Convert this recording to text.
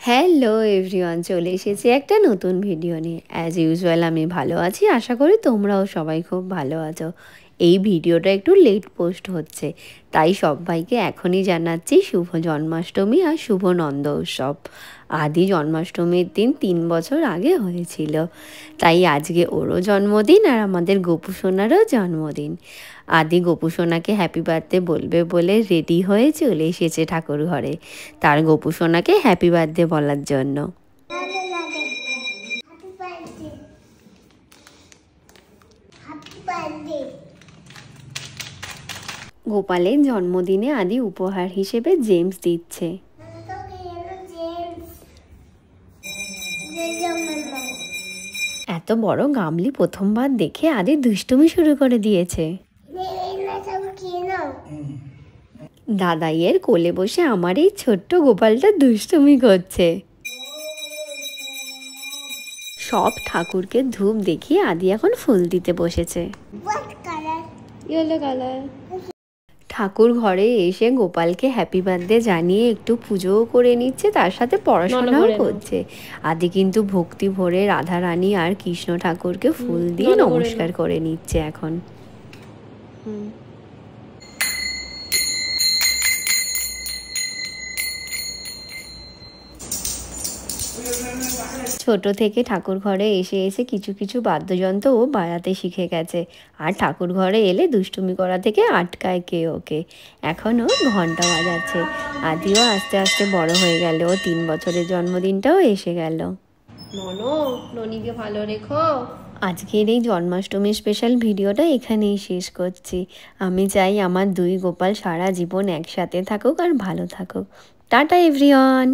Hello everyone, চলে এসেছি একটা নতুন ভিডিও নিয়ে। অ্যাজ ইউজুয়াল আমি ভালো আছি, আশা করি তোমরাও সবাই খুব ভালো আছো। এই ভিডিওটা একটু লেট পোস্ট হচ্ছে, তাই সবাইকে এখনই জানাচ্ছি শুভ জন্মাষ্টমী আর শুভ নন্দ উৎসব। আদি জন্মাষ্টমীর দিন 3 বছর আগে হয়েছিল, তাই আজকে ওরও জন্মদিন আর আমাদের গোপু সোনারও জন্মদিন। আদি গোপু সোনাকে হ্যাপি বার্থডে বলবে বলে রেডি হয়ে চলে এসেছে ঠাকুর ঘরে তার গোপু সোনাকে হ্যাপি বার্থডে বলার জন্য। গোপালের জন্মদিনে আদি উপহার হিসেবে জেমস দিচ্ছে। এত বড় গামলি প্রথমবার দেখে আদি দুষ্টুমি শুরু করে দিয়েছে। দাদাইয়ের কোলে বসে আমার এই ছোট্ট গোপালটা দুষ্টুমি করছে। সব ঠাকুরকে ধূপ দেখিয়ে আদি এখন ফুল দিতে বসেছে। ঠাকুর ঘরে এসে গোপালকে হ্যাপি বার্থডে জানিয়ে একটু পুজোও করে নিচ্ছে, তার সাথে পড়াশোনাও করছে। আদি কিন্তু ভক্তি ভরে রাধা রানী আর কৃষ্ণ ঠাকুরকে ফুল দিয়ে নমস্কার করে নিচ্ছে এখন। ছোট থেকে ঠাকুর ঘরে এসে এসে কিছু কিছু বাদ্যযন্ত্র ও বাজাতে শিখে গেছে, আর ঠাকুর ঘরে এলে দুষ্টুমি করা থেকে আটকায় কে ওকে। এখনও ঘন্টা বাজাচ্ছে। আদিও আস্তে আস্তে বড় হয়ে গেল, ও 3 বছরের জন্মদিনটাও এসে গেল। ননিকে ভালো রেখো। আজকের এই জন্মাষ্টমী স্পেশাল ভিডিওটা এখানেই শেষ করছি। আমি চাই আমার 2 গোপাল সারা জীবন একসাথে থাকুক আর ভালো থাকুক। Tata everyone.